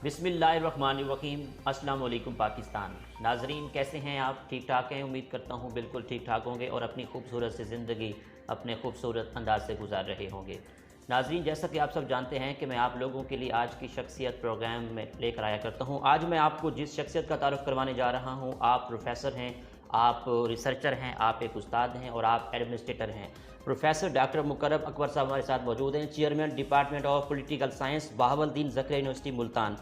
बिस्मिल्लाहिर्रहमानिर्रहीम। अस्सलाम वालेकुम पाकिस्तान। नाजरीन, कैसे हैं आप? ठीक ठाक हैं? उम्मीद करता हूँ बिल्कुल ठीक ठाक होंगे और अपनी खूबसूरत सी ज़िंदगी अपने खूबसूरत अंदाज से गुजार रहे होंगे। नाजरीन, जैसा कि आप सब जानते हैं कि मैं आप लोगों के लिए आज की शख्सियत प्रोग्राम में लेकर आया करता हूँ। आज मैं आपको जिस शख्सियत का तारुफ़ करवाने जा रहा हूँ, आप प्रोफेसर हैं, आप रिसर्चर हैं, आप एक उस्ताद हैं और आप एडमिनिस्ट्रेटर हैं। प्रोफेसर डॉक्टर मुकर्रम अकबर साहब हमारे साथ मौजूद हैं, chairman department of political science, Bahauddin Zakariya University Multan.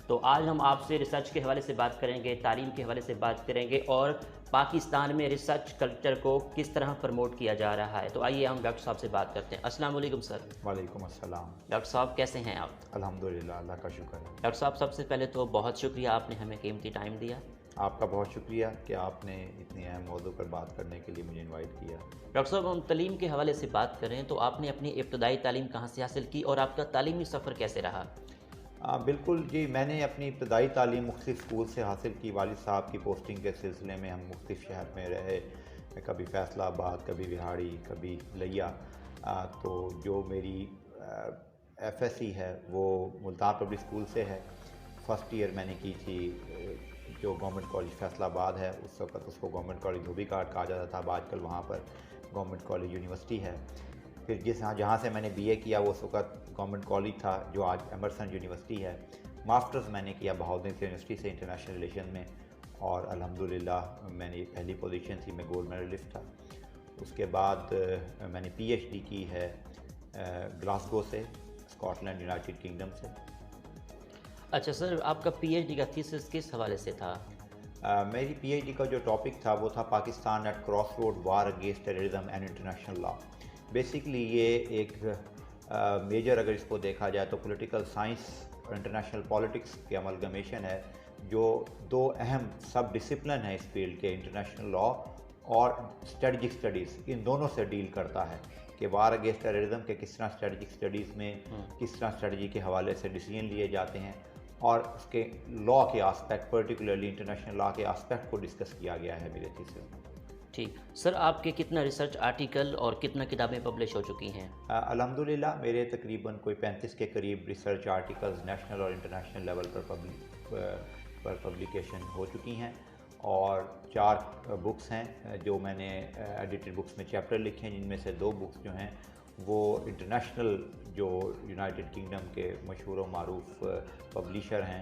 तो आज हम आपसे रिसर्च के हवाले से बात करेंगे, तालीम के हवाले से बात करेंगे और पाकिस्तान में रिसर्च कल्चर को किस तरह प्रमोट किया जा रहा है। तो आइए हम डॉक्टर साहब से बात करते हैं। अस्सलाम वालेकुम सर। वालेकुम अस्सलाम। डॉक्टर साहब कैसे हैं आप? अल्हम्दुलिल्लाह, अल्लाह का शुक्र है। डॉक्टर साहब, सबसे पहले तो बहुत शुक्रिया, आपने हमें कीमती टाइम दिया। आपका बहुत शुक्रिया कि आपने इतनी अहम मौजू पर बात करने के लिए मुझे इनवाइट किया। डॉक्टर साहब, हम तालीम के हवाले से बात करें तो आपने अपनी इब्तदाई तालीम कहाँ से हासिल की और आपका तालीमी सफ़र कैसे रहा? बिल्कुल जी, मैंने अपनी इब्तदाई तालीम मुख्तलिफ़ स्कूल से हासिल की। वालिद साहब की पोस्टिंग के सिलसिले में हम मुख्तलिफ़ शहर में रहे, कभी फैसलाबाद, कभी बिहाड़ी, कभी लिया। तो जो मेरी एफएससी है वो मुल्तान पब्लिक स्कूल से है। फ़र्स्ट ईयर मैंने की थी जो गवर्नमेंट कॉलेज फैसलाबाद है, उस वक्त उसको गवर्नमेंट कॉलेज धोबी घाट कहा जाता था। अब आजकल वहाँ पर गवर्नमेंट कॉलेज यूनिवर्सिटी है। फिर जहाँ से मैंने बीए किया वो उस वक्त गवर्नमेंट कॉलेज था जो आज एमरसन यूनिवर्सिटी है। मास्टर्स मैंने किया बहाउद्दीन यूनिवर्सिटी से इंटरनेशनल रिलेशन में और अल्हम्दुलिल्लाह मेरी पहली पोजीशन थी, मैं गोल्ड मेडलिस्ट था। उसके बाद मैंने पीएचडी की है ग्लासगो से, स्कॉटलैंड, यूनाइटेड किंगडम से। अच्छा सर, आपका पीएचडी का थीसिस किस हवाले से था? मेरी पीएचडी का जो टॉपिक था वो था Pakistan at cross road, war against terrorism and international law. Basically ये एक मेजर अगर इसको देखा जाए तो पॉलिटिकल साइंस और इंटरनेशनल पॉलिटिक्स के अमलगमेशन है, जो दो अहम सब डिसिप्लिन है इस फील्ड के, इंटरनेशनल लॉ और स्ट्रेटजिक स्टडीज़, इन दोनों से डील करता है कि वार अगेंस्ट टेररिज्म के किस तरह स्ट्रेटजिक स्टडीज़ में किस तरह स्ट्रेटजी के हवाले से डिसीजन लिए जाते हैं और उसके लॉ के आस्पेक्ट, पर्टिकुलरली इंटरनेशनल लॉ के आस्पेक्ट को डिस्कस किया गया है मेरे थीसिस में। ठीक सर, आपके कितना रिसर्च आर्टिकल और कितना किताबें पब्लिश हो चुकी हैं? अल्हम्दुलिल्लाह मेरे तकरीबन कोई 35 के करीब रिसर्च आर्टिकल्स नेशनल और इंटरनेशनल लेवल पर पब्लिकेशन हो चुकी हैं और 4 बुक्स हैं जो मैंने एडिटेड बुक्स में चैप्टर लिखे हैं, जिनमें से 2 बुक्स जो हैं वो इंटरनेशनल जो यूनाइटेड किंगडम के मशहूर व मारूफ पब्लिशर हैं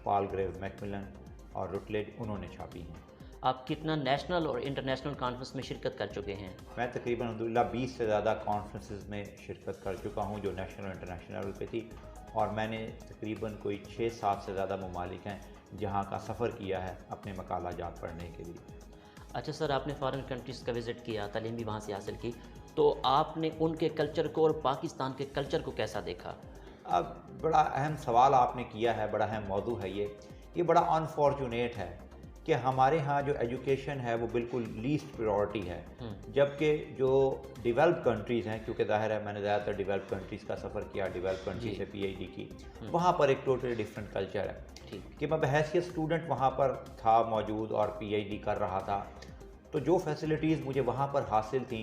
पालग्रेव मैकमिलन और रुटलेज, उन्होंने छापी हैं। आप कितना नेशनल और इंटरनेशनल कॉन्फ्रेंस में शिरकत कर चुके हैं? मैं तकरीबन अल्हम्दुलिल्लाह 20 से ज़्यादा कॉन्फ्रेंसेस में शिरकत कर चुका हूँ जो नेशनल और इंटरनेशनल लेवल पे थी, और मैंने तकरीबन कोई 6-7 से ज़्यादा ममालिक हैं जहाँ का सफ़र किया है अपने मकाला जात पढ़ने के लिए। अच्छा सर, आपने फॉरेन कंट्रीज़ का विज़िट किया, तालीम भी वहाँ से हासिल की, तो आपने उनके कल्चर को और पाकिस्तान के कल्चर को कैसा देखा? अब बड़ा अहम सवाल आपने किया है, बड़ा अहम मौजू है ये बड़ा अनफॉर्चुनेट है कि हमारे यहाँ जो एजुकेशन है वो बिल्कुल लीस्ट प्रायोरिटी है, जबकि जो डेवलप कंट्रीज़ हैं, क्योंकि ज़ाहिर है मैंने ज़्यादातर डेवलप कंट्रीज़ का सफ़र किया, डेवलप कंट्री से पीएचडी की, वहाँ पर एक टोटली डिफरेंट कल्चर है कि मैं बहैसियत स्टूडेंट वहाँ पर था मौजूद और पीएचडी कर रहा था, तो जो फैसिलिटीज़ मुझे वहाँ पर हासिल थी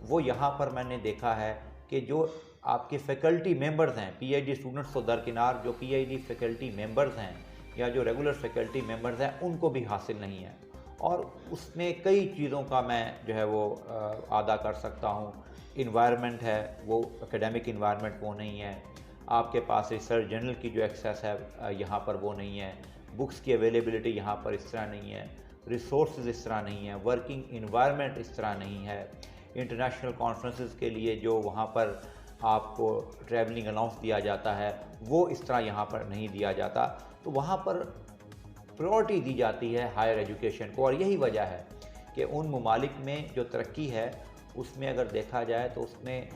वो यहाँ पर मैंने देखा है कि जो आपके फैकल्टी मेंबर्स हैं, पीएचडी स्टूडेंट्स तो दरकिनार, जो पीएचडी फैकल्टी मेंबर्स हैं या जो रेगुलर फैकल्टी मेंबर्स हैं उनको भी हासिल नहीं है। और उसमें कई चीज़ों का मैं जो है वो अदा कर सकता हूँ। इन्वायरमेंट है वो एकेडमिक इन्वायरमेंट वो नहीं है, आपके पास रिसर्च जर्नल की जो एक्सेस है यहाँ पर वो नहीं है, बुक्स की अवेलेबिलिटी यहाँ पर इस तरह नहीं है, रिसोर्स इस तरह नहीं है, वर्किंग इन्वायरमेंट इस तरह नहीं है, इंटरनेशनल कॉन्फ्रेंसेस के लिए जो वहाँ पर आपको ट्रैवलिंग अलाउंस दिया जाता है वो इस तरह यहाँ पर नहीं दिया जाता। तो वहाँ पर प्रायोरिटी दी जाती है हायर एजुकेशन को, और यही वजह है कि उन ममालिक में जो तरक्की है उसमें अगर देखा जाए तो उसमें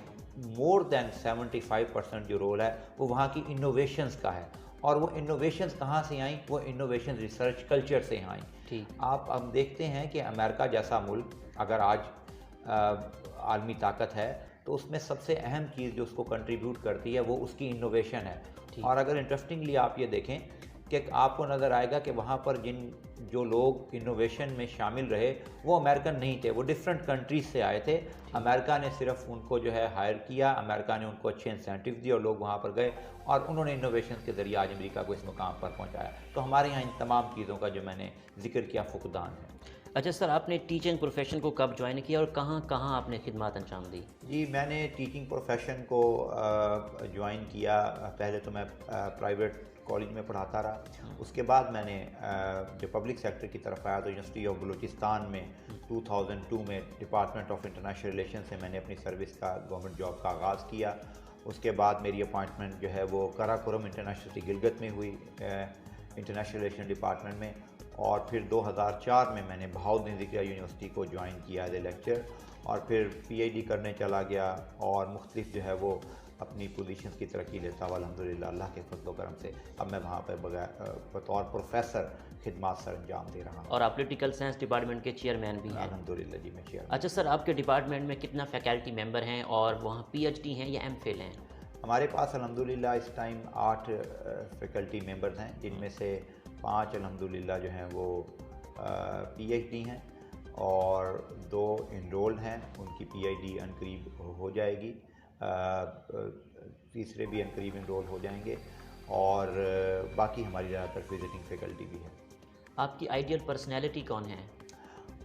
मोर दैन 75% जो रोल है वो वहाँ की इनोवेशंस का है। और वो इनोवेशंस कहाँ से आई? वो इनोवेशन रिसर्च कल्चर से आई। ठीक, आप अब देखते हैं कि अमेरिका जैसा मुल्क अगर आज आलमी ताकत है तो उसमें सबसे अहम चीज़ जो उसको कंट्रीब्यूट करती है वो उसकी इनोवेशन है। और अगर इंटरेस्टिंगली आप ये देखें कि आपको नज़र आएगा कि वहाँ पर जो लोग इनोवेशन में शामिल रहे वो अमेरिकन नहीं थे, वो डिफरेंट कंट्रीज से आए थे। अमेरिका ने सिर्फ उनको जो है हायर किया, अमेरिका ने उनको अच्छे इंसेंटिव दिए और लोग वहाँ पर गए और उन्होंने इनोवेशन के ज़रिए आज अमेरिका को इस मुकाम पर पहुँचाया। तो हमारे यहाँ इन तमाम चीज़ों का जो मैंने जिक्र किया फुकदान है। अच्छा सर, आपने टीचिंग प्रोफेशन को कब ज्वाइन किया और कहाँ कहाँ आपने खिदमत अंजाम दी? जी, मैंने टीचिंग प्रोफेशन को ज्वाइन किया। पहले तो मैं प्राइवेट कॉलेज में पढ़ाता रहा, उसके बाद मैंने जो पब्लिक सेक्टर की तरफ आया तो यूनिवर्सिटी ऑफ बलूचिस्तान में 2002 में डिपार्टमेंट ऑफ इंटरनेशनल रिलेशन से मैंने अपनी सर्विस का गवर्नमेंट जॉब का आगाज़ किया। उसके बाद मेरी अपॉइंटमेंट जो है वो कराकोरम इंटरनेशनल सिटी गिलगित में हुई इंटरनेशनल रिलेशन डिपार्टमेंट में, और फिर 2004 में मैंने बहाउद्दीन ज़िक्रिया यूनिवर्सिटी को ज्वाइन किया एज ए लेक्चर, और फिर PhD करने चला गया और मुख्तलिफ जो है वो अपनी पोजीशंस की तरक्की लेता हुआ अल्हम्दुलिल्लाह अल्लाह के फज़ल करम से अब मैं वहाँ पर बतौर प्रोफेसर खिदमत सर अंजाम दे रहा हूँ। और आप पॉलिटिकल साइंस डिपार्टमेंट के चेयरमैन भी हैं? अल्हम्दुलिल्लाह जी, मैं चेयर। अच्छा सर, आपके डिपार्टमेंट में कितना फैकल्टी मेंबर हैं और वहाँ PhD हैं या MPhil हैं? हमारे पास अल्हम्दुलिल्लाह इस टाइम 8 फैकल्टी मेंबर्स हैं, जिनमें से 5 अल्हम्दुलिल्लाह जो हैं वो PhD हैं और 2 इनरोल्ड हैं, उनकी PhD अनकरीब हो जाएगी, तीसरे भी अनकरीब इनरोल हो जाएंगे, और बाकी हमारी ज़्यादातर विजिटिंग फैकल्टी भी है। आपकी आइडियल पर्सनैलिटी कौन है?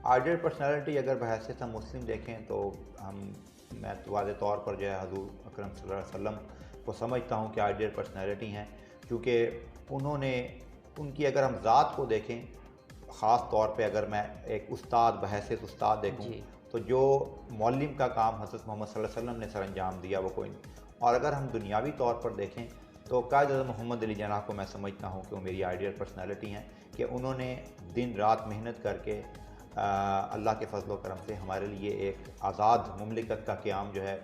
आइडियल पर्सनैलिटी अगर बहैसियत हम मुस्लिम देखें तो मैं तो वाज़े तौर पर जो है हज़ूर अकरम सल्लल्लाहु अलैहि वसल्लम को समझता हूँ कि आइडियल पर्सनैलिटी हैं, क्योंकि उनकी अगर हम ज़ात को देखें, ख़ास तौर पे अगर मैं एक उस्ताद बहैसियत उस्ताद देखूँ तो जो मौल्लिम का काम हज़रत मोहम्मद सल्लल्लाहु अलैहि वसल्लम ने सर अंजाम दिया वो कोई नहीं। और अगर हम दुनियावी तौर पर देखें तो कायद मोहम्मद अली जनाह को मैं समझता हूँ कि वो मेरी आइडियल पर्सनैलिटी हैं, कि उन्होंने दिन रात मेहनत करके अल्लाह के फजल करम से हमारे लिए एक आज़ाद मुमलिकत का क़याम जो है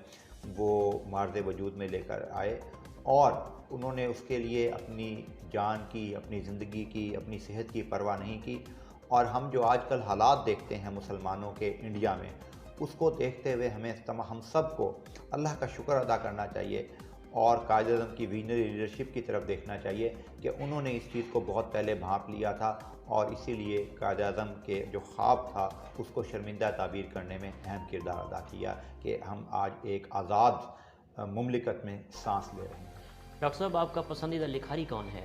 वो मार्ज़ वजूद में लेकर आए, और उन्होंने उसके लिए अपनी जान की, अपनी ज़िंदगी की, अपनी सेहत की परवाह नहीं की। और हम जो आजकल हालात देखते हैं मुसलमानों के इंडिया में, उसको देखते हुए हम सबको अल्लाह का शुक्र अदा करना चाहिए और कायद-ए-आज़म की विजनरी लीडरशिप की तरफ देखना चाहिए कि उन्होंने इस चीज़ को बहुत पहले भांप लिया था और इसीलिए कायद-ए-आज़म के जो ख्वाब था उसको शर्मिंदा ताबीर करने में अहम किरदार अदा किया कि हम आज एक आज़ाद मुमलिकत में सांस ले रहे हैं। डॉक्टर साहब, आपका पसंदीदा लिखारी कौन है?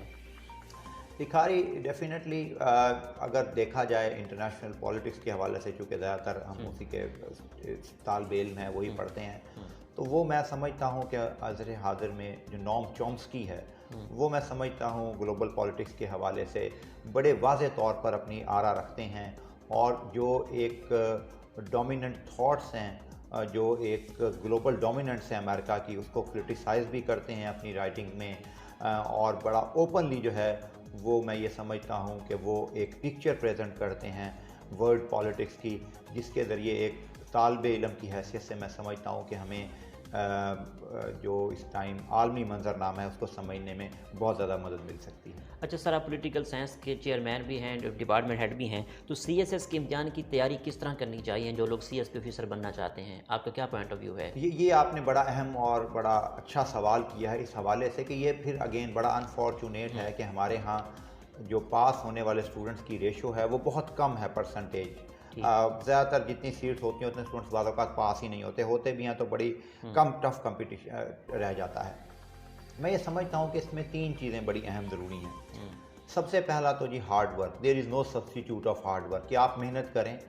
लिखारी डेफिनेटली अगर देखा जाए इंटरनेशनल पॉलिटिक्स के हवाले से, चूँकि ज़्यादातर हम उसी के तालिबे इल्म हैं वही पढ़ते हैं, तो वो मैं समझता हूँ कि अज़र हाज़िर में जो नोम चॉम्स्की है वो मैं समझता हूँ ग्लोबल पॉलिटिक्स के हवाले से बड़े वाज़े तौर पर अपनी आरा रखते हैं, और जो एक डोमिनेंट थाट्स हैं, जो एक ग्लोबल डोमिनेंस है अमेरिका की, उसको क्रिटिसाइज़ भी करते हैं अपनी राइटिंग में, और बड़ा ओपनली जो है वो मैं ये समझता हूँ कि वो एक पिक्चर प्रेजेंट करते हैं वर्ल्ड पॉलिटिक्स की, जिसके ज़रिए एक तालिबे इल्म की हैसियत से मैं समझता हूँ कि हमें जो इस टाइम आलमी मंजरनामा है उसको समझने में बहुत ज़्यादा मदद मिल सकती है। अच्छा सर, आप पॉलिटिकल साइंस के चेयरमैन भी हैं, डिपार्टमेंट हेड भी हैं, तो CSS के इम्तिहान की तैयारी किस तरह करनी चाहिए जो लोग CS के ऑफिसर बनना चाहते हैं? आपका क्या पॉइंट ऑफ व्यू है? ये आपने बड़ा अहम और बड़ा अच्छा सवाल किया है इस हवाले से कि ये फिर अगेन बड़ा अनफॉर्चुनेट है कि हमारे यहाँ जो पास होने वाले स्टूडेंट्स की रेशो है वो बहुत कम है परसेंटेज। ज़्यादातर जितनी सीट्स होती हैं उतने स्टूडेंट्स बाद औक़ात पास ही नहीं होते भी हैं तो बड़ी कम टफ कंपटीशन रह जाता है। मैं ये समझता हूँ कि इसमें 3 चीज़ें बड़ी अहम ज़रूरी हैं। सबसे पहला तो जी hard work, there is no substitute of hard work, कि आप मेहनत करें।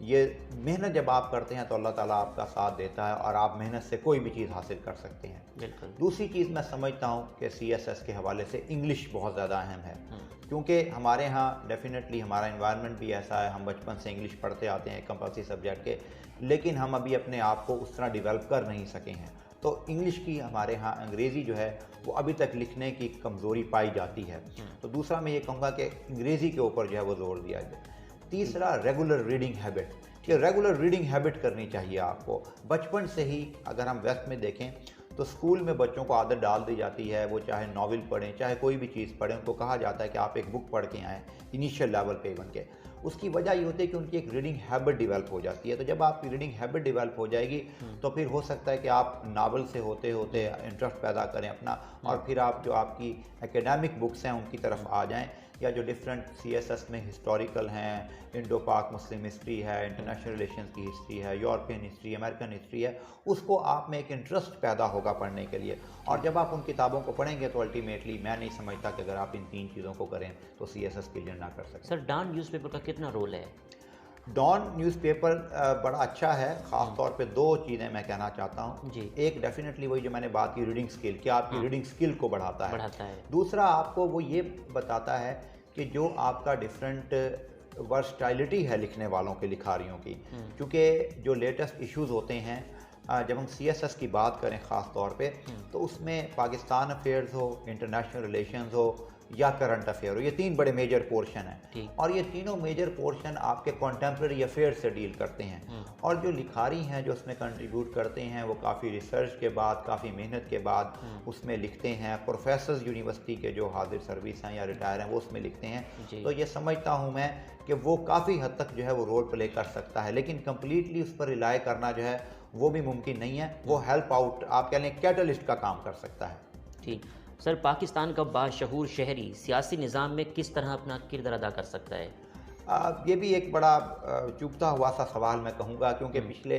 ये मेहनत जब आप करते हैं तो अल्लाह ताला आपका साथ देता है और आप मेहनत से कोई भी चीज़ हासिल कर सकते हैं। बिल्कुल। दूसरी दूसरी चीज़ मैं समझता हूँ कि CSS के हवाले से इंग्लिश बहुत ज़्यादा अहम है, क्योंकि हमारे यहाँ डेफिनेटली हमारा इन्वायरमेंट भी ऐसा है, हम बचपन से इंग्लिश पढ़ते आते हैं कंपल्सरी सब्जेक्ट के, लेकिन हम अभी अपने आप को उस तरह डेवलप कर नहीं सके हैं। तो इंग्लिश की हमारे यहाँ अंग्रेज़ी जो है वो अभी तक लिखने की कमज़ोरी पाई जाती है। तो दूसरा मैं ये कहूँगा कि अंग्रेज़ी के ऊपर जो है वो ज़ोर दिया जाए। तीसरा रेगुलर रीडिंग हैबिट, कि रेगुलर रीडिंग हैबिट करनी चाहिए आपको बचपन से ही। अगर हम वेस्ट में देखें तो स्कूल में बच्चों को आदत डाल दी जाती है, वो चाहे नावल पढ़ें चाहे कोई भी चीज़ पढ़ें, उनको कहा जाता है कि आप एक बुक पढ़ के आएँ इनिशियल लेवल पे बन के। उसकी वजह ये होती है कि उनकी एक रीडिंग हैबिट डेवलप हो जाती है। तो जब आपकी रीडिंग हैबिट डेवलप हो जाएगी तो फिर हो सकता है कि आप नावल से होते होते इंटरेस्ट पैदा करें अपना, और फिर आप जो आपकी एकेडमिक बुक्स हैं उनकी तरफ आ जाएं, या जो डिफरेंट CSS में हिस्टोरिकल हैं, इंडो पाक मुस्लिम हिस्ट्री है, इंटरनेशनल रिलेशंस की हिस्ट्री है, यूरोपियन हिस्ट्री, अमेरिकन हिस्ट्री है, उसको आप में एक इंटरेस्ट पैदा होगा पढ़ने के लिए। और जब आप उन किताबों को पढ़ेंगे तो अल्टीमेटली मैं नहीं समझता कि अगर आप इन 3 चीज़ों को करें तो CSS क्लियर ना कर सकते। सर डॉन न्यूज़पेपर का कितना रोल है? डॉन न्यूज़पेपर बड़ा अच्छा है, ख़ास तौर पे 2 चीज़ें मैं कहना चाहता हूँ जी। एक डेफिनेटली वही जो मैंने बात की रीडिंग स्किल, कि आपकी रीडिंग स्किल को बढ़ाता है। दूसरा आपको वो ये बताता है कि जो आपका डिफरेंट वर्सटाइलिटी है लिखने वालों के, लिखारियों की, क्योंकि जो लेटेस्ट इश्यूज़ होते हैं, जब हम CSS की बात करें ख़ास तौर पे, तो उसमें पाकिस्तान अफेयर्स हो, इंटरनेशनल रिलेशंस हो या करंट अफेयर हो, ये 3 बड़े मेजर पोर्शन हैं, और ये तीनों मेजर पोर्शन आपके कॉन्टेम्प्रेरी अफेयर से डील करते हैं। और जो लिखारी हैं जो उसमें कंट्रीब्यूट करते हैं वो काफ़ी रिसर्च के बाद, काफ़ी मेहनत के बाद उसमें लिखते हैं। प्रोफेसर्स यूनिवर्सिटी के जो हाजिर सर्विस हैं या रिटायर हैं वो उसमें लिखते हैं। तो ये समझता हूँ मैं कि वो काफ़ी हद तक जो है वो रोल प्ले कर सकता है, लेकिन कम्प्लीटली उस पर रिलाई करना जो है वो भी मुमकिन नहीं है। वो हेल्प आउट, आप कह लें कैटलिस्ट का काम कर सकता है। ठीक सर, पाकिस्तान का बाशहूर शहरी सियासी निज़ाम में किस तरह अपना किरदार अदा कर सकता है? ये भी एक बड़ा चुभता हुआ सा सवाल मैं कहूँगा, क्योंकि पिछले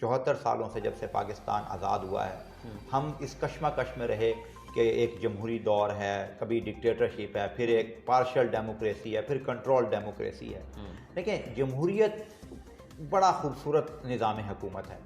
74 सालों से जब से पाकिस्तान आज़ाद हुआ है, हम इस कश्मकश में रहे कि एक जमहूरी दौर है, कभी डिक्टेटरशिप है, फिर एक पार्शियल डेमोक्रेसी है, फिर कंट्रोल डेमोक्रेसी है। देखिए, जमहूरियत बड़ा खूबसूरत निज़ाम हुकूमत है,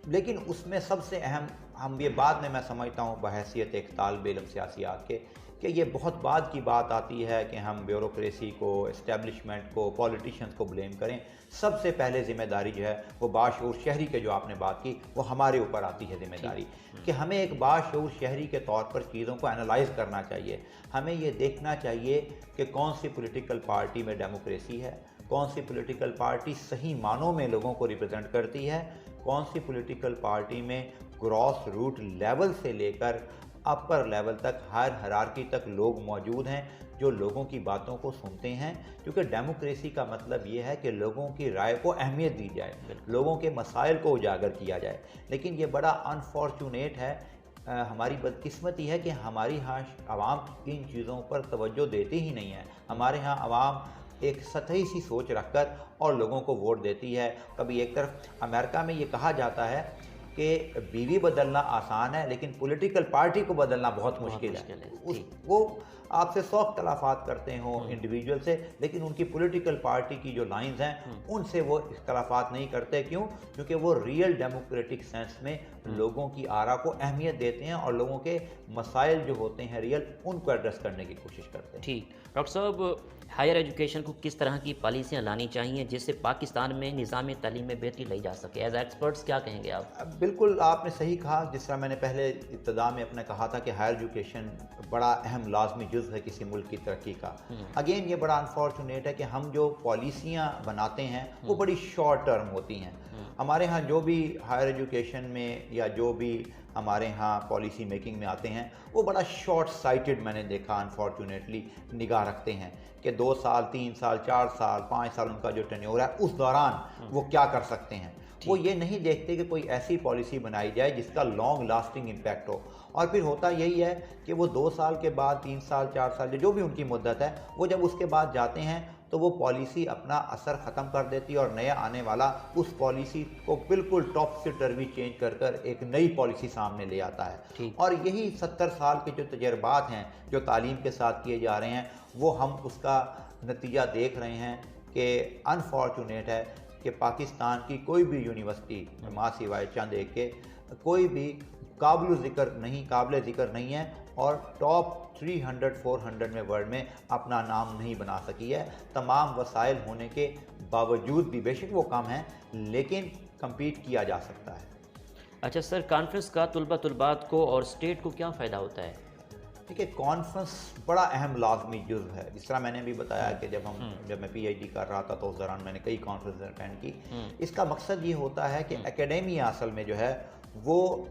लेकिन उसमें सबसे अहम, हम ये बाद में मैं समझता हूँ बहैसियत एक तालिब इल्म सियासियात के, कि ये बहुत बाद की बात आती है कि हम ब्यूरोक्रेसी को, इस्टेब्लिशमेंट को, पॉलिटिशियंस को ब्लेम करें। सबसे पहले ज़िम्मेदारी जो है वो बाशऊर शहरी के, जो आपने बात की, वो हमारे ऊपर आती है ज़िम्मेदारी, कि हमें एक बाशऊर शहरी के तौर पर चीज़ों को एनालाइज करना चाहिए। हमें ये देखना चाहिए कि कौन सी पॉलिटिकल पार्टी में डेमोक्रेसी है, कौन सी पॉलिटिकल पार्टी सही मानों में लोगों को रिप्रेजेंट करती है, कौन सी पॉलिटिकल पार्टी में ग्रॉस रूट लेवल से लेकर अपर लेवल तक, हर हायरार्की तक लोग मौजूद हैं जो लोगों की बातों को सुनते हैं। क्योंकि डेमोक्रेसी का मतलब ये है कि लोगों की राय को अहमियत दी जाए, लोगों के मसाइल को उजागर किया जाए। लेकिन ये बड़ा अनफॉर्चुनेट है, हमारी बदकिस्मती है कि हमारे यहाँ आवाम इन चीज़ों पर तवज्जो देती ही नहीं है। हमारे यहाँ आवाम एक सतही सी सोच रखकर और लोगों को वोट देती है। कभी एक तरफ अमेरिका में ये कहा जाता है कि बीवी बदलना आसान है, लेकिन पॉलिटिकल पार्टी को बदलना बहुत मुश्किल है। वो आपसे 100 इख्तलाफात करते हों इंडिविजुअल से, लेकिन उनकी पॉलिटिकल पार्टी की जो लाइंस हैं उनसे वो इख्तलाफात नहीं करते। क्यों? क्योंकि वो रियल डेमोक्रेटिक सेंस में लोगों की आरा को अहमियत देते हैं और लोगों के मसाइल जो होते हैं रियल, उनको एड्रेस करने की कोशिश करते हैं। ठीक डॉक्टर साहब, हायर एजुकेशन को किस तरह की पॉलिसियाँ लानी चाहिए जिससे पाकिस्तान में निज़ाम तालीम में बेहतरी लाई जा सके? एज एक्सपर्ट्स क्या कहेंगे आप? बिल्कुल आपने सही कहा। जिस तरह मैंने पहले इब्तिदा में अपने कहा था कि हायर एजुकेशन बड़ा अहम लाजमी जुज़ है किसी मुल्क की तरक्की का। अगेन ये बड़ा अनफॉर्चुनेट है कि हम जो पॉलिसियाँ बनाते हैं वो बड़ी शॉर्ट टर्म होती हैं। हमारे यहाँ जो भी हायर एजुकेशन में या जो भी हमारे यहाँ पॉलिसी मेकिंग में आते हैं वो बड़ा शॉर्ट साइटेड, मैंने देखा अनफॉर्चुनेटली, निगाह रखते हैं कि 2 साल, 3 साल, 4 साल, 5 साल उनका जो टेन्योर है उस दौरान वो क्या कर सकते हैं। वो ये नहीं देखते कि कोई ऐसी पॉलिसी बनाई जाए जिसका लॉन्ग लास्टिंग इम्पैक्ट हो। और फिर होता यही है कि वो 2 साल के बाद, 3 साल, 4 साल, जो भी उनकी मुद्दत है, वो जब उसके बाद जाते हैं तो वो पॉलिसी अपना असर ख़त्म कर देती है और नया आने वाला उस पॉलिसी को बिल्कुल टॉप से टर्वी चेंज कर एक नई पॉलिसी सामने ले आता है। और यही 70 साल के जो तजर्बात हैं जो तालीम के साथ किए जा रहे हैं, वो हम उसका नतीजा देख रहे हैं कि अनफॉर्चुनेट है कि पाकिस्तान की कोई भी यूनिवर्सिटी, माँ सिवाय चंद एक के, कोई भी काबिल ज़िक्र नहीं है और टॉप 300-400 में वर्ल्ड में अपना नाम नहीं बना सकी है। तमाम वसाइल होने के बावजूद भी, बेशक वो कम हैं, लेकिन कम्पीट किया जा सकता है। अच्छा सर, कॉन्फ्रेंस का तलबात को और स्टेट को क्या फ़ायदा होता है? देखिए, कॉन्फ्रेंस बड़ा अहम लाजमी जुज़ है। जिस तरह मैंने भी बताया कि जब मैं पीएचडी कर रहा था तो उस दौरान मैंने कई कॉन्फ्रेंस अटेंड की। इसका मकसद ये होता है कि एकेडेमिया असल में जो है वो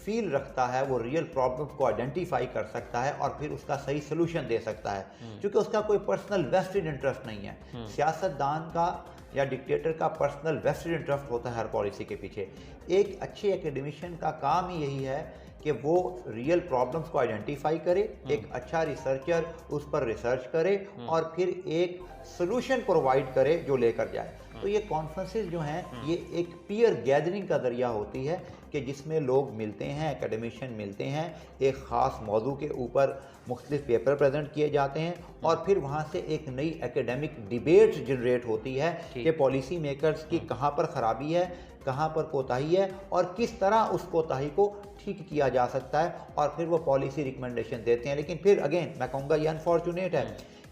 फील रखता है, वो रियल प्रॉब्लम को आइडेंटिफाई कर सकता है और फिर उसका सही सोल्यूशन दे सकता है, क्योंकि उसका कोई पर्सनल वेस्टेड इंटरेस्ट नहीं है। सियासतदान का या डिक्टेटर का पर्सनल वेस्टेड इंटरेस्ट होता है हर पॉलिसी के पीछे। एक अच्छे एकेडमिशियन का काम ही यही है कि वो रियल प्रॉब्लम्स को आइडेंटिफाई करे, एक अच्छा रिसर्चर उस पर रिसर्च करे और फिर एक सोल्यूशन प्रोवाइड करे जो लेकर जाए। तो ये कॉन्फ्रेंसेस जो हैं ये एक पीयर गैदरिंग का ज़रिया होती है कि जिसमें लोग मिलते हैं, एकेडमिशियन मिलते हैं, एक ख़ास मौजू के ऊपर मुख्तलिफ पेपर प्रेजेंट किए जाते हैं और फिर वहाँ से एक नई एकेडमिक डिबेट जनरेट होती है कि पॉलिसी मेकर्स की कहाँ पर ख़राबी है, कहाँ पर कोताही है और किस तरह उस कोताही को ठीक किया जा सकता है, और फिर वो पॉलिसी रिकमेंडेशन देते हैं। लेकिन फिर अगेन मैं कहूँगा ये अनफॉर्चुनेट है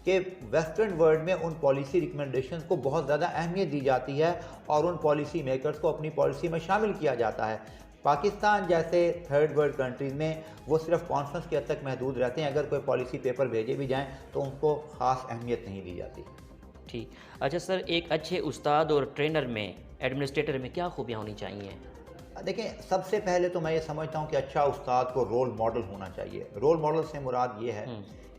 कि वेस्टर्न वर्ल्ड में उन पॉलिसी रिकमेंडेशंस को बहुत ज़्यादा अहमियत दी जाती है और उन पॉलिसी मेकर्स को अपनी पॉलिसी में शामिल किया जाता है। पाकिस्तान जैसे थर्ड वर्ल्ड कंट्रीज़ में वो सिर्फ कॉन्फ्रेंस के हद तक महदूद रहते हैं। अगर कोई पॉलिसी पेपर भेजे भी जाएँ तो उनको ख़ास अहमियत नहीं दी जाती। ठीक। अच्छा सर, एक अच्छे उस्ताद और ट्रेनर में, एडमिनिस्ट्रेटर में क्या खूबियाँ होनी चाहिए? देखें, सबसे पहले तो मैं ये समझता हूँ कि अच्छा उस्ताद को रोल मॉडल होना चाहिए। रोल मॉडल से मुराद ये है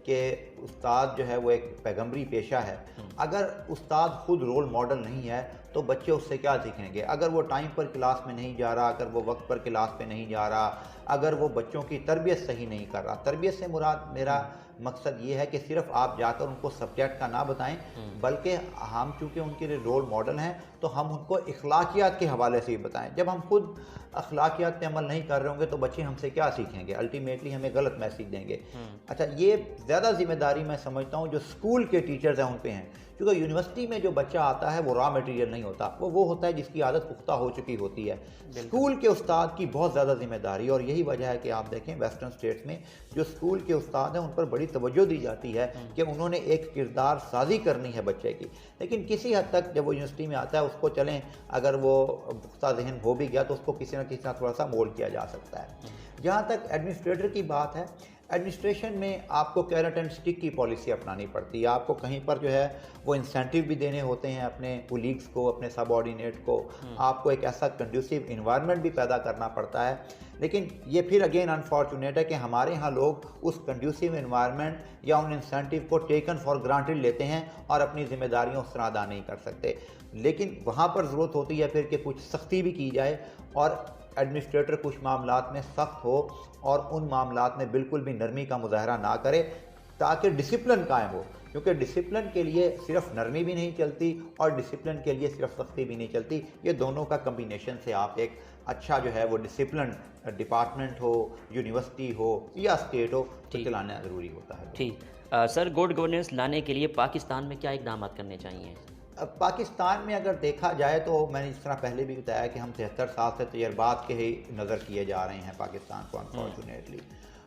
कि उस्ताद जो है वो एक पैगम्बरी पेशा है। अगर उस्ताद खुद रोल मॉडल नहीं है तो बच्चे उससे क्या सीखेंगे? अगर वो टाइम पर क्लास में नहीं जा रहा, अगर वो वक्त पर क्लास पे नहीं जा रहा, अगर वो बच्चों की तरबियत सही नहीं कर रहा। तरबियत से मुराद मेरा मकसद ये है कि सिर्फ आप जाकर उनको सब्जेक्ट का ना बताएं, बल्कि हम चूँकि उनके लिए रोल मॉडल हैं तो हम उनको इखलाकियात के हवाले से ही बताएं। जब हम खुद अखलाकियात पे अमल नहीं कर रहे होंगे तो बच्चे हमसे क्या सीखेंगे? अल्टीमेटली हमें गलत मैसेज देंगे। अच्छा, ये ज़्यादा जिम्मेदारी मैं समझता हूँ जो स्कूल के टीचर्स हैं उन पे हैं, क्योंकि यूनिवर्सिटी में जो बच्चा आता है वो रॉ मटेरियल नहीं होता, वो होता है जिसकी आदत पुख्ता हो चुकी होती है। स्कूल के उस्ताद की बहुत ज़्यादा जिम्मेदारी, और यही वजह है कि आप देखें वेस्टर्न स्टेट्स में जो स्कूल के उस्ताद हैं उन पर बड़ी तवज्जो दी जाती है कि उन्होंने एक किरदार साजी करनी है बच्चे की। लेकिन किसी हद तक जब वो यूनिवर्सिटी में आता है उसको चलें, अगर वो पुख्ता जहन हो भी गया तो उसको किसी न किसी तरह थोड़ा सा मोल्ड किया जा सकता है। जहाँ तक एडमिनिस्ट्रेटर की बात है, एडमिनिस्ट्रेशन में आपको कैरेट एंड स्टिक की पॉलिसी अपनानी पड़ती है। आपको कहीं पर जो है वो इंसेंटिव भी देने होते हैं अपने कुलीग्स को, अपने सबऑर्डिनेट को। आपको एक ऐसा कंड्यूसिव इन्वायरमेंट भी पैदा करना पड़ता है। लेकिन ये फिर अगेन अनफॉर्चुनेट है कि हमारे यहाँ लोग उस कंड्यूसिव इन्वायरमेंट या उन इंसेंटिव को टेकन फॉर ग्रांटेड लेते हैं और अपनी जिम्मेदारियों उस तरह अदा नहीं कर सकते। लेकिन वहाँ पर ज़रूरत होती है फिर कि कुछ सख्ती भी की जाए और एडमिनिस्ट्रेटर कुछ मामलात में सख्त हो और उन मामलात में बिल्कुल भी नरमी का मुजाहरा ना करे, ताकि डिसिप्लिन कायम हो। क्योंकि डिसिप्लिन के लिए सिर्फ नरमी भी नहीं चलती और डिसिप्लिन के लिए सिर्फ सख्ती भी नहीं चलती। ये दोनों का कम्बिनेशन से आप एक अच्छा जो है वो डिसिप्लिन डिपार्टमेंट हो, यूनिवर्सिटी हो या स्टेट हो, तो चलाना ज़रूरी होता है। ठीक। सर, गुड गवर्नेंस लाने के लिए पाकिस्तान में क्या इक़दाम करने चाहिए? अब पाकिस्तान में अगर देखा जाए तो मैंने जिस तरह पहले भी बताया कि हम 73 साल से तजर्बात के ही नज़र किए जा रहे हैं पाकिस्तान को। अनफॉर्चुनेटली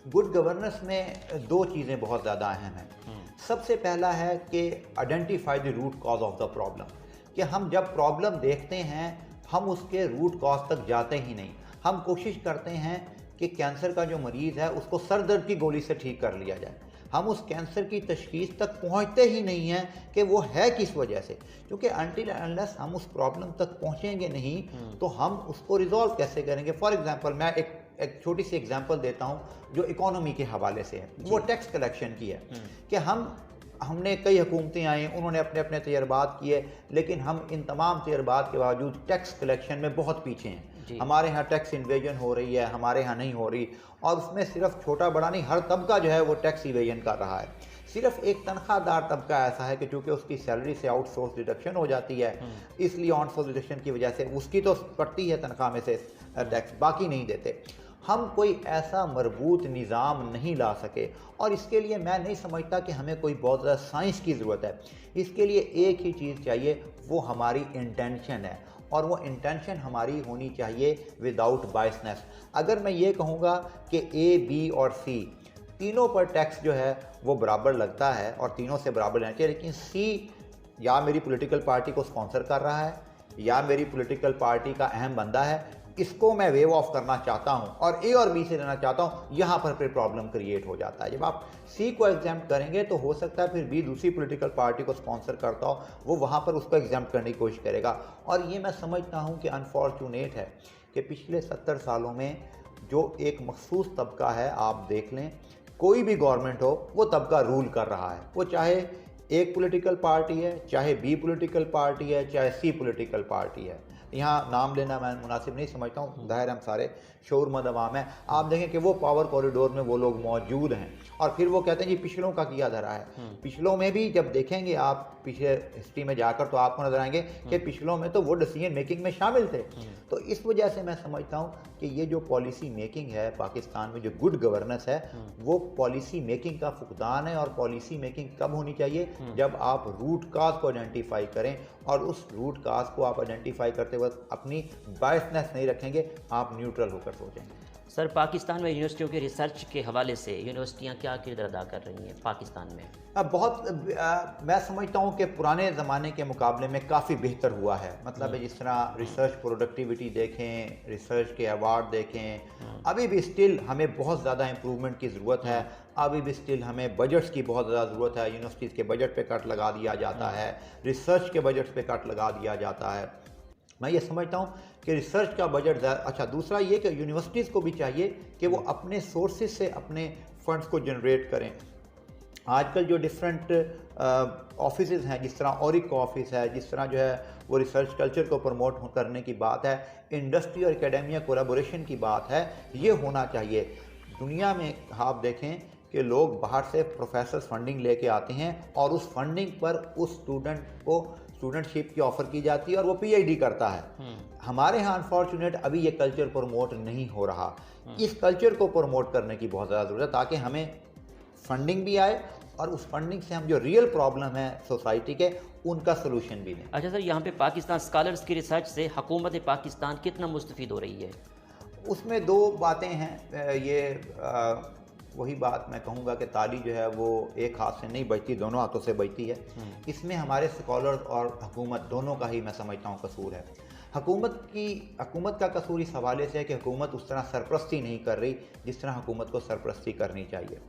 गुड गवर्नेंस में दो चीज़ें बहुत ज़्यादा अहम हैं। सबसे पहला है कि identify the root cause of the problem, कि हम जब प्रॉब्लम देखते हैं हम उसके रूट कॉज तक जाते ही नहीं। हम कोशिश करते हैं कि कैंसर का जो मरीज़ है उसको सर दर्द की गोली से ठीक कर लिया जाए। हम उस कैंसर की तशखीस तक पहुंचते ही नहीं हैं कि वो है किस वजह से, क्योंकि अनटिल अनलेस हम उस प्रॉब्लम तक पहुंचेंगे नहीं तो हम उसको रिजॉल्व कैसे करेंगे। फॉर एग्जांपल मैं एक छोटी सी एग्जांपल देता हूं जो इकोनॉमी के हवाले से है, वो टैक्स कलेक्शन की है। कि हमने कई हुकूमतें आई, उन्होंने अपने अपने तजर्बात किए, लेकिन हम इन तमाम तजर्बात के बावजूद टैक्स कलेक्शन में बहुत पीछे हैं। हमारे यहाँ टैक्स इन्वेजन हो रही है, हमारे यहाँ नहीं हो रही, और उसमें सिर्फ छोटा बड़ा नहीं हर तबका जो है वो टैक्स इवेजन कर रहा है। सिर्फ एक तनख्वाहदार तबका ऐसा है कि चूँकि उसकी सैलरी से आउटसोर्स डिडक्शन हो जाती है, इसलिए आउटसोर्स डिडक्शन की वजह से उसकी तो कटती है तनख्वाह में से टैक्स, बाकी नहीं देते। हम कोई ऐसा मरबूत निज़ाम नहीं ला सके, और इसके लिए मैं नहीं समझता कि हमें कोई बहुत ज़्यादा साइंस की ज़रूरत है। इसके लिए एक ही चीज़ चाहिए, वो हमारी इंटेंशन है, और वो इंटेंशन हमारी होनी चाहिए विदाउट बायसनेस। अगर मैं ये कहूँगा कि ए, बी और सी तीनों पर टैक्स जो है वो बराबर लगता है और तीनों से बराबर लेना चाहिए, लेकिन सी या मेरी पॉलिटिकल पार्टी को स्पॉन्सर कर रहा है या मेरी पॉलिटिकल पार्टी का अहम बंदा है, इसको मैं वेव ऑफ करना चाहता हूं और ए और बी से लेना चाहता हूं, यहां पर फिर प्रॉब्लम क्रिएट हो जाता है। जब आप सी को एग्जाम्प्ट करेंगे तो हो सकता है फिर बी दूसरी पॉलिटिकल पार्टी को स्पॉन्सर करता हो, वो वहां पर उसको एग्जाम्प्ट करने की कोशिश करेगा। और ये मैं समझता हूं कि अनफॉर्चुनेट है कि पिछले 70 सालों में जो एक मखसूस तबका है, आप देख लें कोई भी गवर्नमेंट हो, वो तबका रूल कर रहा है। वो चाहे एक पॉलिटिकल पार्टी है, चाहे बी पॉलिटिकल पार्टी है, चाहे सी पॉलिटिकल पार्टी है। यहाँ नाम लेना मैं मुनासिब नहीं समझता हूँ, जाहिर हम सारे शोरमद अवाम है। आप देखें कि वो पावर कॉरिडोर में वो लोग मौजूद हैं और फिर वो कहते हैं जी पिछलों का किया धरा है। पिछलों में भी जब देखेंगे आप पिछले हिस्ट्री में जाकर तो आपको नजर आएंगे कि पिछलों में तो वो डिसीजन मेकिंग में शामिल थे। तो इस वजह से मैं समझता हूँ कि ये जो पॉलिसी मेकिंग है पाकिस्तान में, जो गुड गवर्नेंस है, वो पॉलिसी मेकिंग का फुकदान है। और पॉलिसी मेकिंग कब होनी चाहिए? जब आप रूट काज को आइडेंटिफाई करें और उस रूट काज को आप आइडेंटिफाई करते वक्त अपनी बायसनेस नहीं रखेंगे, आप न्यूट्रल होकर सोचेंगे। सर, पाकिस्तान में यूनिवर्सिटियों के रिसर्च के हवाले से यूनिवर्सिटियां क्या किरदार अदा कर रही हैं पाकिस्तान में? मैं समझता हूँ कि पुराने ज़माने के मुकाबले में काफ़ी बेहतर हुआ है। मतलब जिस तरह रिसर्च प्रोडक्टिविटी देखें, रिसर्च के अवार्ड देखें, अभी भी स्टिल हमें बहुत ज़्यादा इम्प्रूवमेंट की ज़रूरत है। अभी भी स्टिल हमें बजट्स की बहुत ज़्यादा ज़रूरत है। यूनिवर्सिटीज़ के बजट पे कट लगा दिया जाता है, रिसर्च के बजट पे कट लगा दिया जाता है। मैं ये समझता हूँ कि रिसर्च का बजट अच्छा। दूसरा ये कि यूनिवर्सिटीज़ को भी चाहिए कि वो अपने सोर्सेज से अपने फंड्स को जनरेट करें। आजकल जो डिफरेंट ऑफिसेज हैं, जिस तरह ऑरिक ऑफिस है, जिस तरह जो है वो रिसर्च कल्चर को प्रमोट करने की बात है, इंडस्ट्री और एकेडेमिया कोलैबोरेशन की बात है, ये होना चाहिए। दुनिया में आप देखें कि लोग बाहर से प्रोफेसर फंडिंग लेके आते हैं और उस फंडिंग पर उस स्टूडेंट को स्टूडेंटशिप की ऑफ़र की जाती है और वो पीएचडी करता है। हमारे यहाँ अनफॉर्चुनेट अभी ये कल्चर प्रमोट नहीं हो रहा। इस कल्चर को प्रमोट करने की बहुत ज़्यादा ज़रूरत है ताकि हमें फंडिंग भी आए और उस फंडिंग से हम जो रियल प्रॉब्लम है सोसाइटी के, उनका सोल्यूशन भी लें। अच्छा सर, यहाँ पे पाकिस्तान स्कॉलर्स की रिसर्च से हुकूमत पाकिस्तान कितना मुस्तफ़ीद हो रही है? उसमें दो बातें हैं। वही बात मैं कहूँगा कि ताली जो है वो एक हाथ से नहीं बजती, दोनों हाथों से बजती है। इसमें हमारे स्कॉलर्स और हुकूमत दोनों का ही मैं समझता हूँ कसूर है। हुकूमत का कसूर इस हवाले से है कि हुकूमत उस तरह सरपरस्ती नहीं कर रही जिस तरह हुकूमत को सरपरस्ती करनी चाहिए।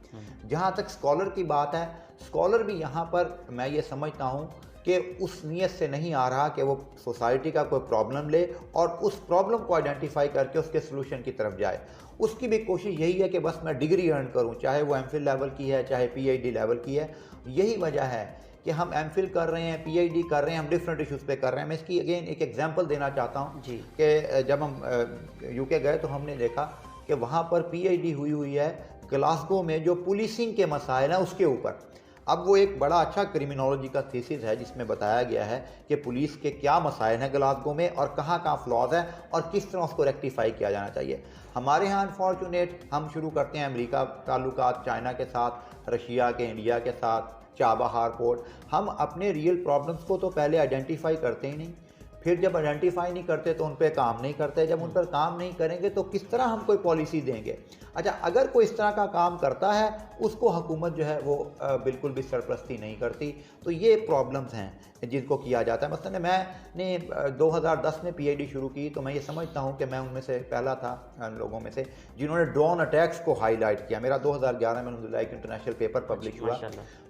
जहाँ तक स्कॉलर की बात है, स्कॉलर भी यहाँ पर मैं ये समझता हूँ कि उस नीयत से नहीं आ रहा कि वो सोसाइटी का कोई प्रॉब्लम ले और उस प्रॉब्लम को आइडेंटिफाई करके उसके सोल्यूशन की तरफ जाए। उसकी भी कोशिश यही है कि बस मैं डिग्री अर्न करूं, चाहे वो एमफिल लेवल की है, चाहे पीएचडी लेवल की है। यही वजह है कि हम एमफिल कर रहे हैं, पीएचडी कर रहे हैं, हम डिफरेंट इश्यूज़ पे कर रहे हैं। मैं इसकी अगेन एक एग्जांपल देना चाहता हूं कि जब हम यूके गए तो हमने देखा कि वहाँ पर पीएचडी हुई है ग्लासगो में जो पुलिसिंग के मसाइल हैं उसके ऊपर। अब वो एक बड़ा अच्छा क्रिमिनोलॉजी का थीसिस है जिसमें बताया गया है कि पुलिस के क्या मसाइल हैं ग्लासगो में और कहाँ फ्लॉज है और किस तरह उसको रेक्टिफाई किया जाना चाहिए। हमारे यहाँ अनफॉर्चुनेट हम शुरू करते हैं अमेरिका ताल्लुकात चाइना के साथ, रशिया के, इंडिया के साथ, चाबहार पोर्ट। हम अपने रियल प्रॉब्लम्स को तो पहले आइडेंटिफाई करते ही नहीं, फिर जब आइडेंटिफाई नहीं करते तो उन पर काम नहीं करते। जब उन पर काम नहीं करेंगे तो किस तरह हम कोई पॉलिसी देंगे? अच्छा, अगर कोई इस तरह का काम करता है उसको हुकूमत जो है वो बिल्कुल भी सरपरस्ती नहीं करती। तो ये प्रॉब्लम्स हैं जिनको किया जाता है। मसलन मैंने 2010 में पीएचडी शुरू की तो मैं ये समझता हूँ कि मैं उनमें से पहला था लोगों में से जिन्होंने ड्रोन अटैक्स को हाईलाइट किया। मेरा 2011 में एक इंटरनेशनल पेपर पब्लिश हुआ।